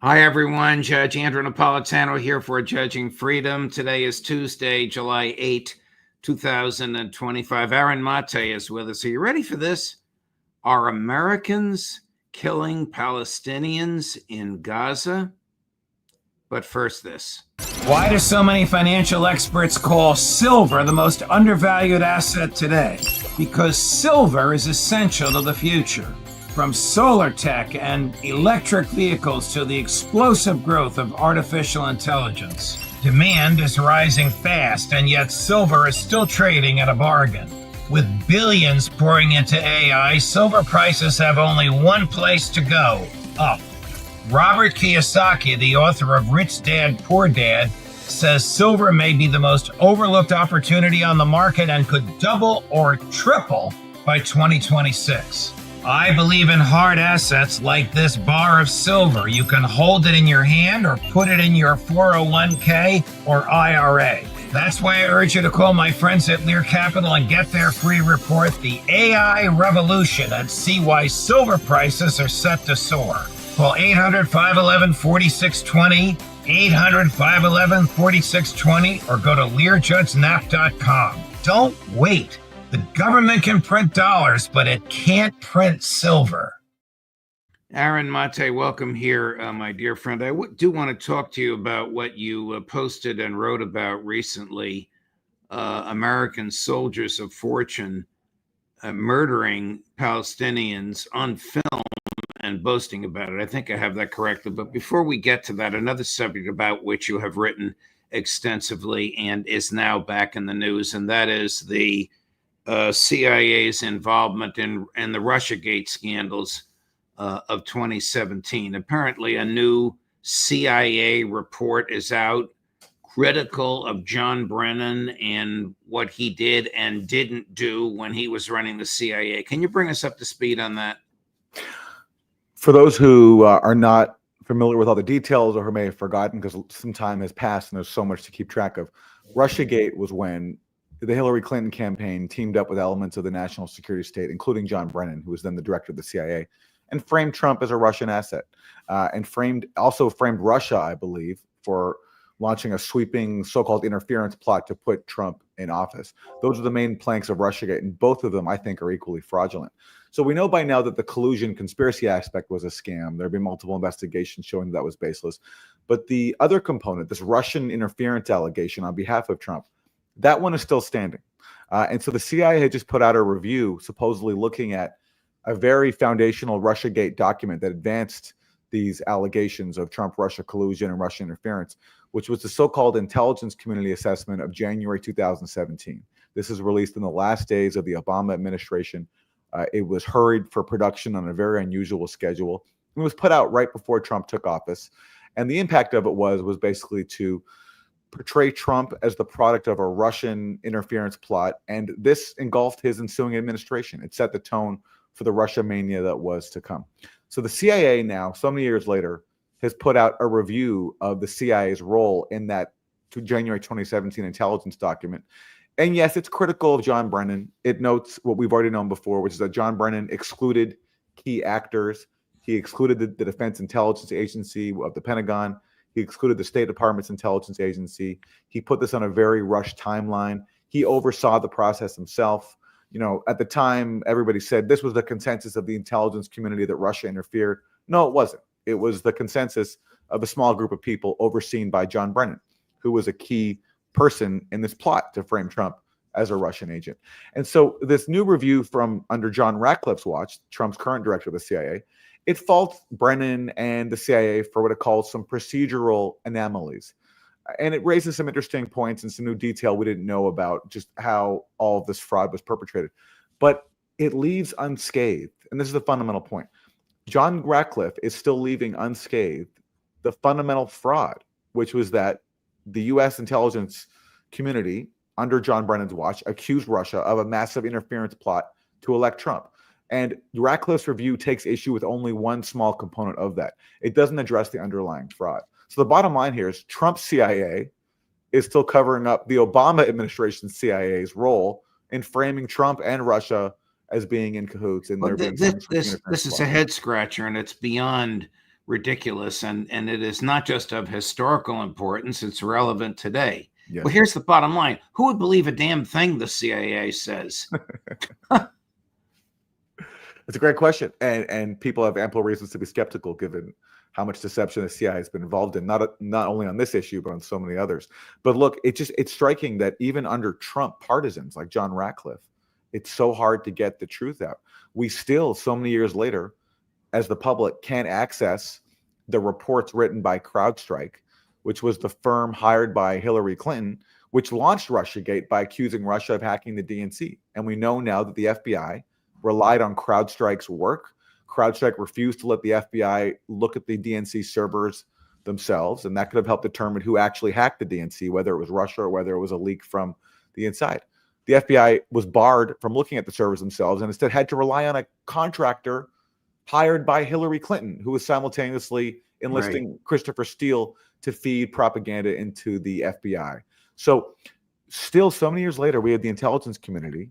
Hi, everyone. Judge Andrew Napolitano here for Judging Freedom. Today is Tuesday, July 8, 2025. Aaron Maté is with us. Are you ready for this? Are Americans killing Palestinians in Gaza? But first, this. Why do so many financial experts call silver the most undervalued asset today? Because silver is essential to the future. From solar tech and electric vehicles to the explosive growth of artificial intelligence, demand is rising fast, and yet silver is still trading at a bargain. With billions pouring into AI, silver prices have only one place to go: up. Robert Kiyosaki, the author of Rich Dad, Poor Dad, says silver may be the most overlooked opportunity on the market and could double or triple by 2026. I believe in hard assets like this bar of silver. You can hold it in your hand or put it in your 401k or IRA. That's why I urge you to call my friends at Lear Capital and get their free report, The AI Revolution, and see why silver prices are set to soar. Call 800-511-4620, 800-511-4620, or go to LearJudgeNap.com. Don't wait. The government can print dollars, but it can't print silver. Aaron Maté, welcome here, my dear friend. I do want to talk to you about what you posted and wrote about recently, American soldiers of fortune murdering Palestinians on film and boasting about it. I think I have that correctly. But before we get to that, another subject about which you have written extensively and is now back in the news, and that is the CIA's involvement in the Russiagate scandals of 2017. Apparently, a new CIA report is out critical of John Brennan and what he did and didn't do when he was running the CIA. Can you bring us up to speed on that? For those who are not familiar with all the details or who may have forgotten because some time has passed and there's so much to keep track of, Russiagate was when the Hillary Clinton campaign teamed up with elements of the national security state, including John Brennan, who was then the director of the CIA, and framed Trump as a Russian asset, and also framed Russia, I believe, for launching a sweeping so-called interference plot to put Trump in office. Those are the main planks of Russiagate, and both of them, I think, are equally fraudulent. So we know by now that the collusion conspiracy aspect was a scam. There have been multiple investigations showing that was baseless. But the other component, this Russian interference allegation on behalf of Trump, that one is still standing. And so the CIA had just put out a review supposedly looking at a very foundational Russiagate document that advanced these allegations of Trump-Russia collusion and Russian interference, which was the so-called intelligence community assessment of January 2017. This is released in the last days of the Obama administration. It was hurried for production on a very unusual schedule. It was put out right before Trump took office. And the impact of it was basically to portray Trump as the product of a Russian interference plot, and this engulfed his ensuing administration. It set the tone for the Russia mania that was to come. So the CIA now, so many years later, has put out a review of the CIA's role in that January 2017 intelligence document. And yes, it's critical of John Brennan. It notes what we've already known before, which is that John Brennan excluded key actors. He excluded the Defense Intelligence Agency of the Pentagon. He excluded the State Department's intelligence agency. He put this on a very rushed timeline. He oversaw the process himself. You know, at the time, everybody said this was the consensus of the intelligence community that Russia interfered. No, it wasn't. It was the consensus of a small group of people overseen by John Brennan, who was a key person in this plot to frame Trump as a Russian agent. And so this new review from under John Ratcliffe's watch, Trump's current director of the CIA, it faults Brennan and the CIA for what it calls some procedural anomalies. And it raises some interesting points and some new detail we didn't know about just how all of this fraud was perpetrated. But it leaves unscathed, and this is the fundamental point. John Ratcliffe is still leaving unscathed the fundamental fraud, which was that the U.S. intelligence community under John Brennan's watch accused Russia of a massive interference plot to elect Trump. And Ratcliffe's review takes issue with only one small component of that. It doesn't address the underlying fraud. So the bottom line here is Trump's CIA is still covering up the Obama administration's CIA's role in framing Trump and Russia as being in cahoots. And this is a head scratcher, and it's beyond ridiculous, and it is not just of historical importance, it's relevant today. Yes. Well, here's the bottom line. Who would believe a damn thing the CIA says? It's a great question, and people have ample reasons to be skeptical given how much deception the CIA has been involved in, not only on this issue but on so many others. But look, it's striking that even under Trump partisans like John Ratcliffe, it's so hard to get the truth out. We still, so many years later, as the public, can't access the reports written by CrowdStrike, which was the firm hired by Hillary Clinton, which launched Russiagate by accusing Russia of hacking the DNC. And we know now that the FBI relied on CrowdStrike's work. CrowdStrike refused to let the FBI look at the DNC servers themselves, and that could have helped determine who actually hacked the DNC, whether it was Russia or whether it was a leak from the inside. The FBI was barred from looking at the servers themselves and instead had to rely on a contractor hired by Hillary Clinton, who was simultaneously enlisting Christopher Steele to feed propaganda into the FBI. So still, so many years later, we have the intelligence community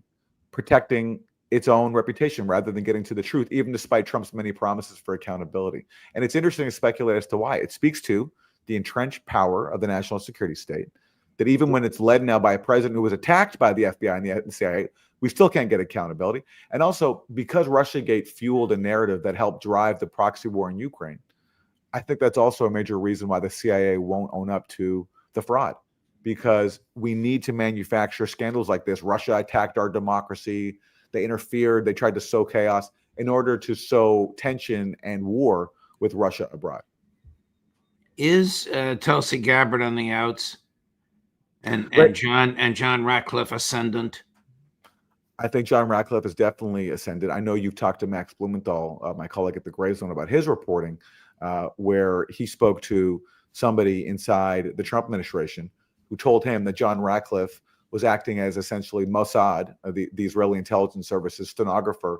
protecting its own reputation rather than getting to the truth, even despite Trump's many promises for accountability. And it's interesting to speculate as to why. It speaks to the entrenched power of the national security state, that even when it's led now by a president who was attacked by the FBI and the CIA, we still can't get accountability. And also, because Russiagate fueled a narrative that helped drive the proxy war in Ukraine, I think that's also a major reason why the CIA won't own up to the fraud, because we need to manufacture scandals like this. Russia attacked our democracy. They interfered. They tried to sow chaos in order to sow tension and war with Russia abroad. Is Tulsi Gabbard on the outs, and John Ratcliffe ascendant? I think John Ratcliffe is definitely ascended. I know you've talked to Max Blumenthal, my colleague at the Gray Zone, about his reporting, where he spoke to somebody inside the Trump administration who told him that John Ratcliffe was acting as essentially Mossad, the Israeli intelligence service's stenographer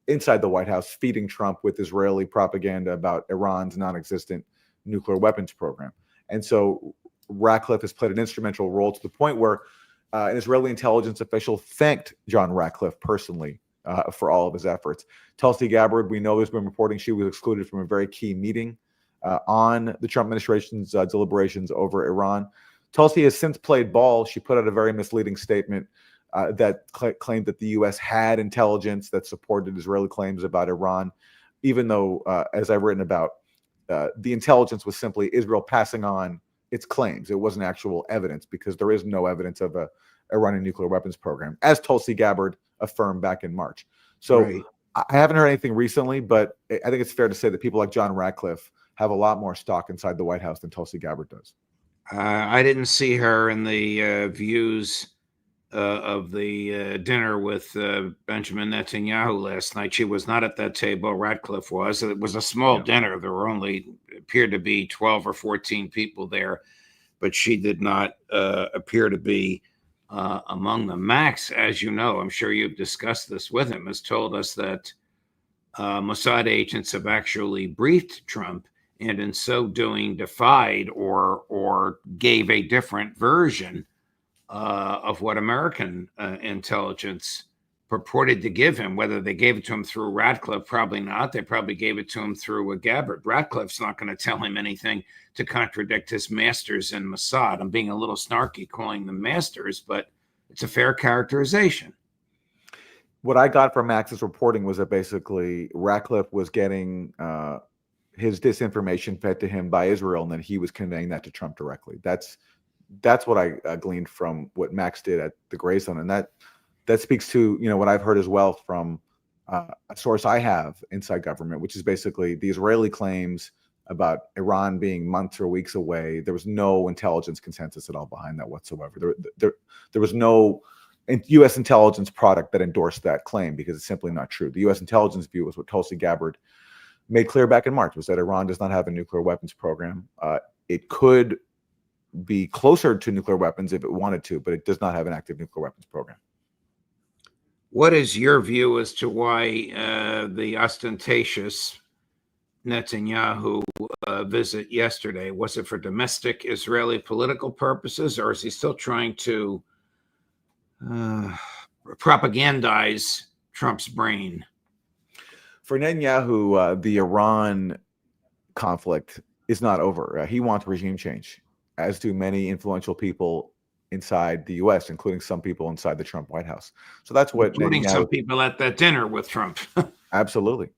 inside the White House, feeding Trump with Israeli propaganda about Iran's non-existent nuclear weapons program. And so Ratcliffe has played an instrumental role to the point where an Israeli intelligence official thanked John Ratcliffe personally for all of his efforts. Tulsi Gabbard, we know, has been reporting she was excluded from a very key meeting on the Trump administration's deliberations over Iran. Tulsi has since played ball. She put out a very misleading statement that claimed that the U.S. had intelligence that supported Israeli claims about Iran, even though, as I've written about, the intelligence was simply Israel passing on its claims. It wasn't actual evidence, because there is no evidence of a Iranian nuclear weapons program, as Tulsi Gabbard affirmed back in March. So I haven't heard anything recently, but I think it's fair to say that people like John Ratcliffe have a lot more stock inside the White House than Tulsi Gabbard does. I didn't see her in the views of the dinner with Benjamin Netanyahu last night. She was not at that table. Ratcliffe was. It was a small dinner. There were only appeared to be 12 or 14 people there, but she did not appear to be among them. Max, as you know, I'm sure you've discussed this with him, has told us that Mossad agents have actually briefed Trump, and in so doing defied or gave a different version of what American intelligence purported to give him. Whether they gave it to him through Ratcliffe, probably not. They probably gave it to him through a Gabbard. Ratcliffe's not going to tell him anything to contradict his masters in Mossad. I'm being a little snarky calling them masters, but it's a fair characterization. What I got from Max's reporting was that basically Ratcliffe was getting his disinformation fed to him by Israel, and then he was conveying that to Trump directly. That's what I gleaned from what Max did at the Gray Zone, and that speaks to what I've heard as well from a source I have inside government, which is basically the Israeli claims about Iran being months or weeks away. There was no intelligence consensus at all behind that whatsoever. There was no U.S. intelligence product that endorsed that claim, because it's simply not true. The U.S. intelligence view was what Tulsi Gabbard made clear back in March, was that Iran does not have a nuclear weapons program. It could be closer to nuclear weapons if it wanted to, but it does not have an active nuclear weapons program. What is your view as to why the ostentatious Netanyahu visit yesterday? Was it for domestic Israeli political purposes, or is he still trying to propagandize Trump's brain? For Netanyahu, the Iran conflict is not over. He wants regime change, as do many influential people inside the U.S., including some people inside the Trump White House. So that's what including some people at that dinner with Trump. Absolutely.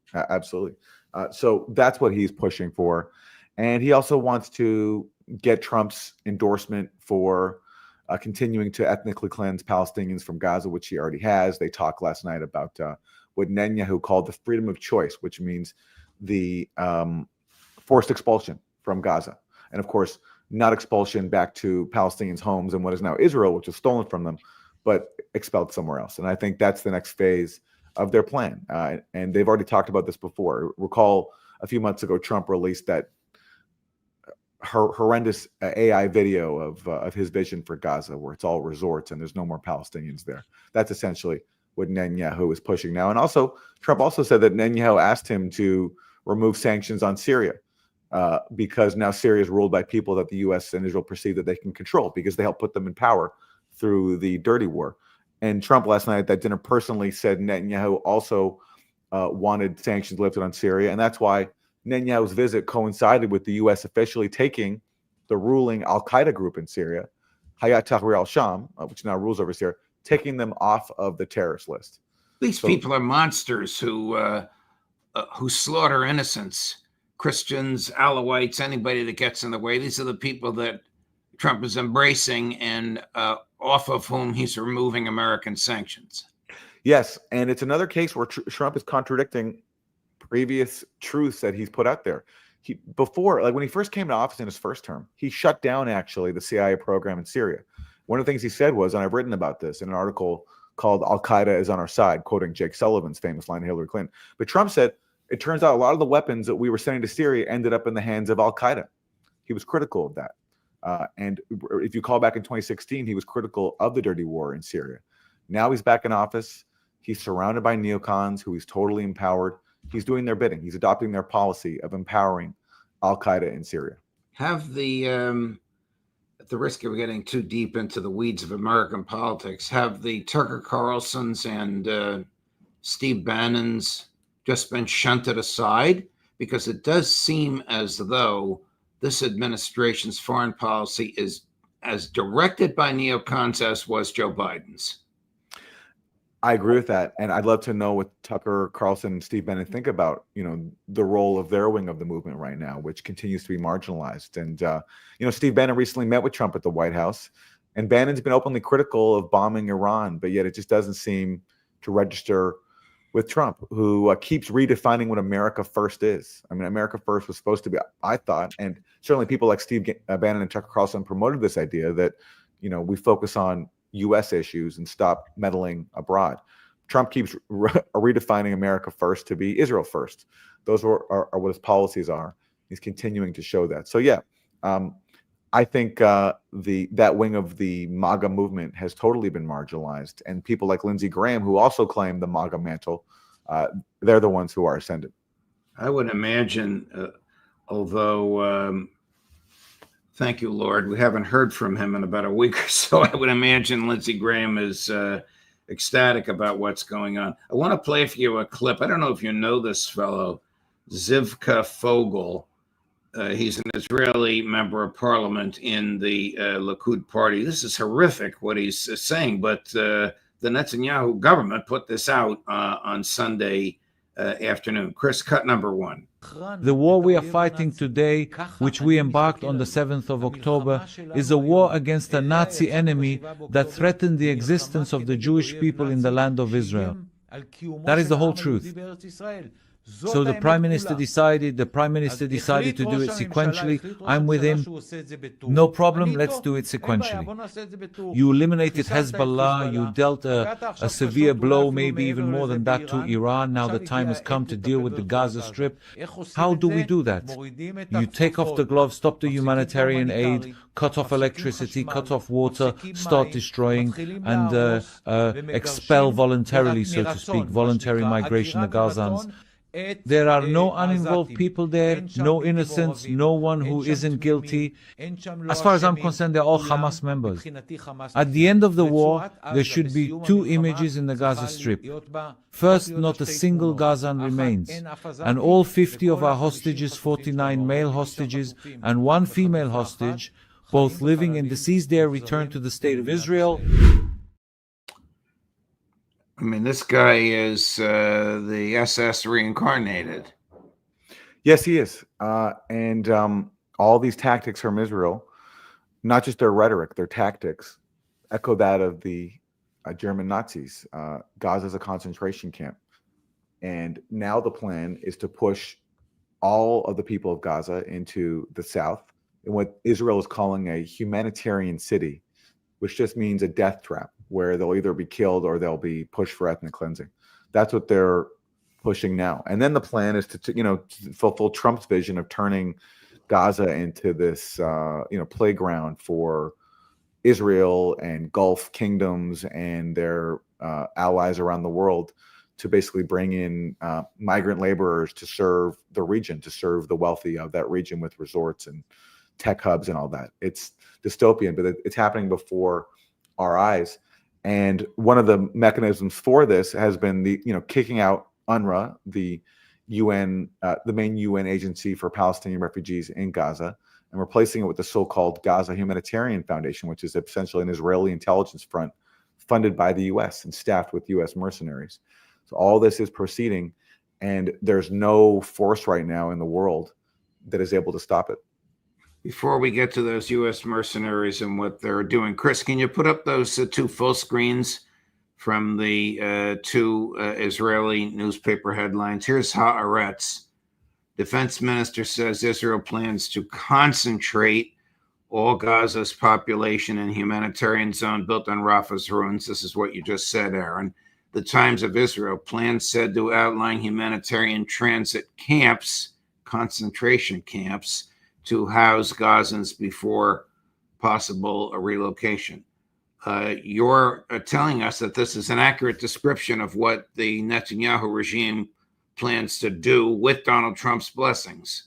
So that's what he's pushing for. And he also wants to get Trump's endorsement for continuing to ethnically cleanse Palestinians from Gaza, which he already has. They talked last night about what Netanyahu called the freedom of choice, which means the forced expulsion from Gaza. And of course, not expulsion back to Palestinians' homes and what is now Israel, which was stolen from them, but expelled somewhere else. And I think that's the next phase of their plan. And they've already talked about this before. Recall a few months ago, Trump released that horrendous AI video of his vision for Gaza, where it's all resorts and there's no more Palestinians there. That's essentially what Netanyahu is pushing now. And also, Trump also said that Netanyahu asked him to remove sanctions on Syria because now Syria is ruled by people that the U.S. and Israel perceive that they can control because they helped put them in power through the dirty war. And Trump last night at that dinner personally said Netanyahu also wanted sanctions lifted on Syria. And that's why Netanyahu's visit coincided with the U.S. officially taking the ruling al-Qaeda group in Syria, Hayat Tahrir al-Sham, which now rules over Syria, taking them off of the terrorist list. These people are monsters who slaughter innocents, Christians, Alawites, anybody that gets in the way. These are the people that Trump is embracing and off of whom he's removing American sanctions. Yes, and it's another case where Trump is contradicting previous truths that he's put out there. Before, like when he first came to office in his first term, he shut down actually the CIA program in Syria. One of the things he said was, and I've written about this in an article called Al-Qaeda is on our side, quoting Jake Sullivan's famous line to Hillary Clinton. But Trump said, it turns out a lot of the weapons that we were sending to Syria ended up in the hands of Al-Qaeda. He was critical of that. And if you call back in 2016, he was critical of the dirty war in Syria. Now he's back in office. He's surrounded by neocons who he's totally empowered. He's doing their bidding. He's adopting their policy of empowering al-Qaeda in Syria. Have the, at the risk of getting too deep into the weeds of American politics, have the Tucker Carlsons and Steve Bannons just been shunted aside? Because it does seem as though this administration's foreign policy is as directed by neocons as was Joe Biden's. I agree with that. And I'd love to know what Tucker Carlson and Steve Bannon think about, the role of their wing of the movement right now, which continues to be marginalized. And, Steve Bannon recently met with Trump at the White House, and Bannon's been openly critical of bombing Iran, but yet it just doesn't seem to register with Trump, who keeps redefining what America first is. I mean, America first was supposed to be, I thought, and certainly people like Steve Bannon and Tucker Carlson promoted this idea that, we focus on U.S. issues and stop meddling abroad. Trump keeps redefining America first to be Israel first. Those are what his policies are. He's continuing to show that. So yeah, I think that wing of the MAGA movement has totally been marginalized, and people like Lindsey Graham, who also claim the MAGA mantle, they're the ones who are ascendant. I would imagine, although. Thank you, Lord. We haven't heard from him in about a week or so. I would imagine Lindsey Graham is ecstatic about what's going on. I want to play for you a clip. I don't know if you know this fellow, Zivka Fogel. He's an Israeli member of parliament in the Likud party. This is horrific what he's saying, but the Netanyahu government put this out on Sunday afternoon. Chris, cut number one. The war we are fighting today, which we embarked on the 7th of October, is a war against a Nazi enemy that threatened the existence of the Jewish people in the land of Israel. That is the whole truth. So the Prime Minister decided to do it sequentially. I'm with him. No problem, let's do it sequentially. You eliminated Hezbollah, you dealt a severe blow, maybe even more than that, to Iran. Now the time has come to deal with the Gaza Strip. How do we do that? You take off the gloves, stop the humanitarian aid, cut off electricity, cut off water, start destroying, and expel voluntarily, so to speak, voluntary migration, the Gazans. There are no uninvolved people there, no innocents, no one who isn't guilty. As far as I'm concerned, they're all Hamas members. At the end of the war, there should be two images in the Gaza Strip. First, not a single Gazan remains, and all 50 of our hostages, 49 male hostages and one female hostage, both living and deceased there, returned to the state of Israel. I mean, this guy is the SS reincarnated. Yes, he is. And all these tactics from Israel, not just their rhetoric, their tactics, echo that of the German Nazis. Gaza is a concentration camp. And now the plan is to push all of the people of Gaza into the south in what Israel is calling a humanitarian city, which just means a death trap where they'll either be killed or they'll be pushed for ethnic cleansing. That's what they're pushing now. And then the plan is to fulfill Trump's vision of turning Gaza into this, playground for Israel and Gulf kingdoms and their allies around the world to basically bring in migrant laborers to serve the region, to serve the wealthy of that region with resorts and tech hubs and all that. It's dystopian, but it's happening before our eyes. And one of the mechanisms for this has been the kicking out UNRWA, the UN, the main UN agency for Palestinian refugees in Gaza, and replacing it with the so-called Gaza Humanitarian Foundation, which is essentially an Israeli intelligence front funded by the U.S. and staffed with U.S. mercenaries. So all this is proceeding, and there's no force right now in the world that is able to stop it. Before we get to those U.S. mercenaries and what they're doing, Chris, can you put up those two full screens from the two Israeli newspaper headlines? Here's Haaretz. Defense minister says Israel plans to concentrate all Gaza's population in humanitarian zone built on Rafah's ruins. This is what you just said, Aaron. The Times of Israel plans said to outline humanitarian transit camps, concentration camps, to house Gazans before possible relocation. You're telling us that this is an accurate description of what the Netanyahu regime plans to do with Donald Trump's blessings.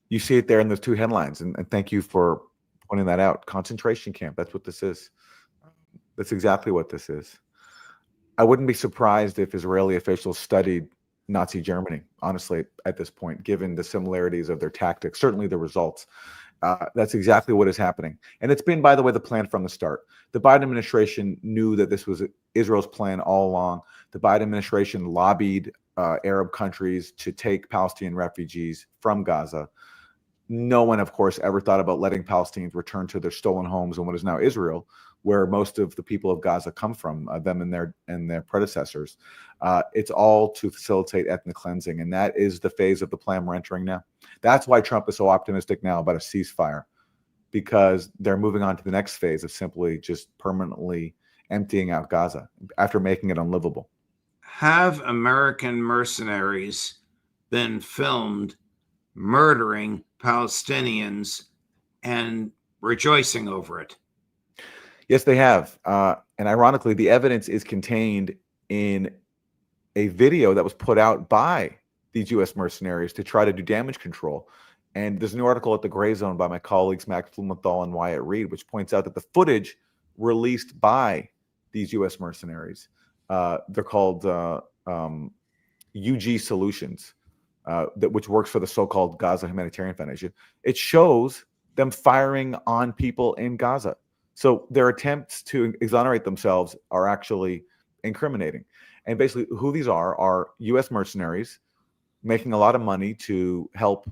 You see it there in those two headlines, and thank you for pointing that out. Concentration camp, that's what this is. That's exactly what this is. I wouldn't be surprised if Israeli officials studied Nazi Germany, honestly, at this point, given the similarities of their tactics, certainly the results. That's exactly what is happening. And it's been, by the way, the plan from the start. The Biden administration knew that this was Israel's plan all along. The Biden administration lobbied Arab countries to take Palestinian refugees from Gaza. No one, of course, ever thought about letting Palestinians return to their stolen homes in what is now Israel, where most of the people of Gaza come from, them and their predecessors. It's all to facilitate ethnic cleansing, and that is the phase of the plan we're entering now. That's why Trump is so optimistic now about a ceasefire, because they're moving on to the next phase of simply just permanently emptying out Gaza after making it unlivable. Have American mercenaries been filmed murdering Palestinians and rejoicing over it? Yes, they have. And ironically, the evidence is contained in a video that was put out by these U.S. mercenaries to try to do damage control. And there's a new article at the Gray Zone by my colleagues Max Blumenthal and Wyatt Reed, which points out that the footage released by these U.S. mercenaries, they're called UG Solutions, which works for the so-called Gaza Humanitarian Foundation. It shows them firing on people in Gaza. So their attempts to exonerate themselves are actually incriminating. And basically who these are U.S. mercenaries making a lot of money to help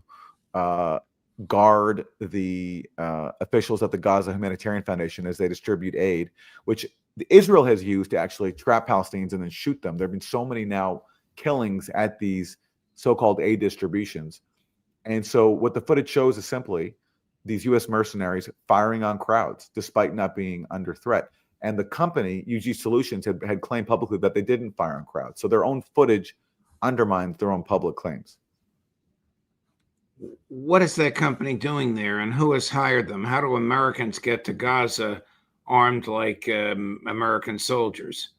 guard the officials at the Gaza Humanitarian Foundation as they distribute aid, which Israel has used to actually trap Palestinians and then shoot them. There have been so many now killings at these so-called aid distributions. And so what the footage shows is simply these U.S. mercenaries firing on crowds despite not being under threat. And the company, UG Solutions, had claimed publicly that they didn't fire on crowds. So their own footage undermines their own public claims. What is that company doing there, and who has hired them? How do Americans get to Gaza armed like American soldiers?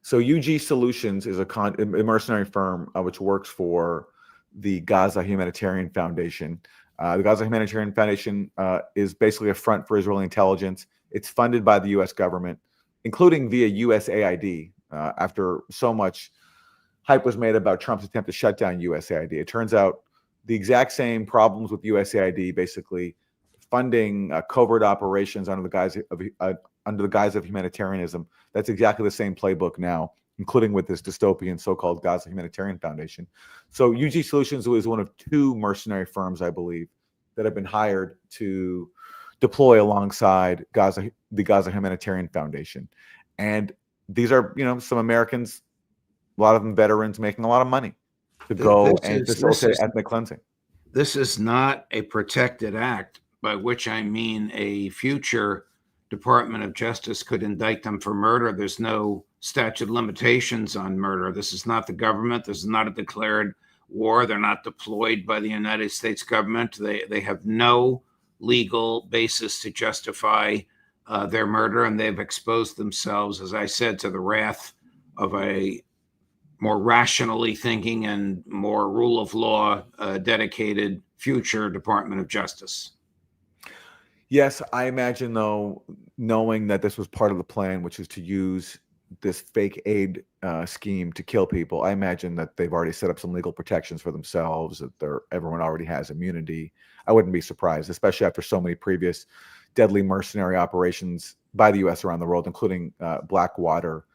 So UG Solutions is a mercenary firm which works for the Gaza Humanitarian Foundation. The Gaza Humanitarian Foundation is basically a front for Israeli intelligence. It's funded by the U.S. government, including via USAID. After so much hype was made about Trump's attempt to shut down USAID, it turns out the exact same problems with USAID, basically funding covert operations under the guise of humanitarianism. That's exactly the same playbook now, including with this dystopian so-called Gaza Humanitarian Foundation. So UG Solutions is one of two mercenary firms, I believe, that have been hired to deploy alongside the Gaza Humanitarian Foundation. And these are, some Americans, a lot of them veterans, making a lot of money to go and facilitate ethnic cleansing. This is not a protected act, by which I mean a future Department of Justice could indict them for murder. There's no statute of limitations on murder. This is not the government. This is not a declared war. They're not deployed by the United States government. They have no legal basis to justify their murder, and they've exposed themselves, as I said, to the wrath of a more rationally thinking and more rule of law dedicated future Department of Justice. Yes, I imagine, though, knowing that this was part of the plan, which is to use this fake aid scheme to kill people, I imagine that they've already set up some legal protections for themselves, that everyone already has immunity. I wouldn't be surprised, especially after so many previous deadly mercenary operations by the U.S. around the world, including Blackwater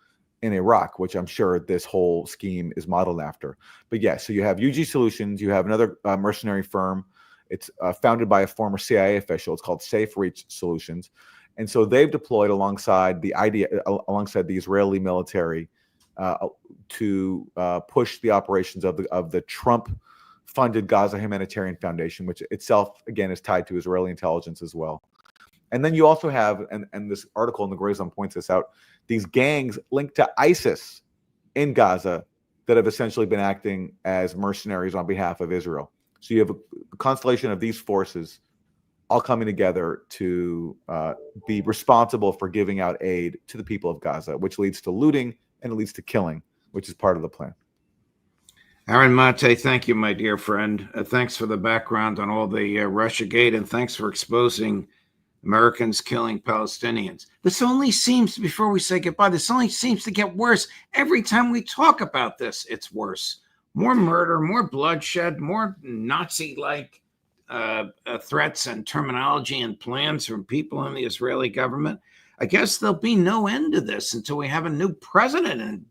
in Iraq, which I'm sure this whole scheme is modeled after. But yeah, so you have UG Solutions, you have another mercenary firm. It's founded by a former CIA official. It's called Safe Reach Solutions. And so they've deployed alongside the Israeli military to push the operations of the Trump-funded Gaza Humanitarian Foundation, which itself, again, is tied to Israeli intelligence as well. And then you also have, and this article in the Gray Zone points this out, these gangs linked to ISIS in Gaza that have essentially been acting as mercenaries on behalf of Israel. So you have a constellation of these forces all coming together to be responsible for giving out aid to the people of Gaza, which leads to looting and it leads to killing, which is part of the plan. Aaron Maté, thank you, my dear friend. Thanks for the background on all the Russiagate, and thanks for exposing Americans killing Palestinians. This only seems, before we say goodbye, this only seems to get worse. Every time we talk about this, it's worse. More murder, more bloodshed, more Nazi-like threats and terminology and plans from people in the Israeli government. I guess there'll be no end to this until we have a new president in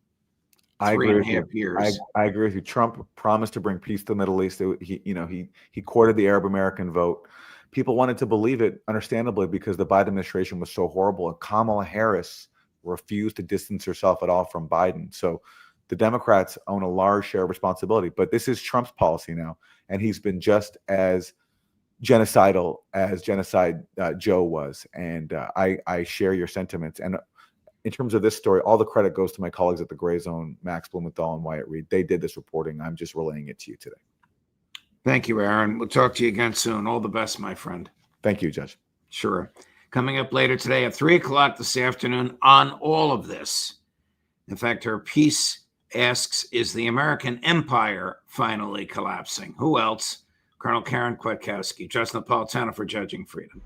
3.5 years. I agree with you. Trump promised to bring peace to the Middle East. He courted the Arab American vote. People wanted to believe it, understandably, because the Biden administration was so horrible, and Kamala Harris refused to distance herself at all from Biden. So the Democrats own a large share of responsibility, but this is Trump's policy now, and he's been just as genocidal as Genocide Joe was. And I share your sentiments. And in terms of this story, all the credit goes to my colleagues at the Gray Zone, Max Blumenthal and Wyatt Reed. They did this reporting. I'm just relaying it to you today. Thank you, Aaron. We'll talk to you again soon. All the best, my friend. Thank you, Judge. Sure. Coming up later today at 3 o'clock this afternoon on all of this. In fact, her piece asks, is the American empire finally collapsing? Who else? Colonel Karen Kwiatkowski, Judge Napolitano for Judging Freedom.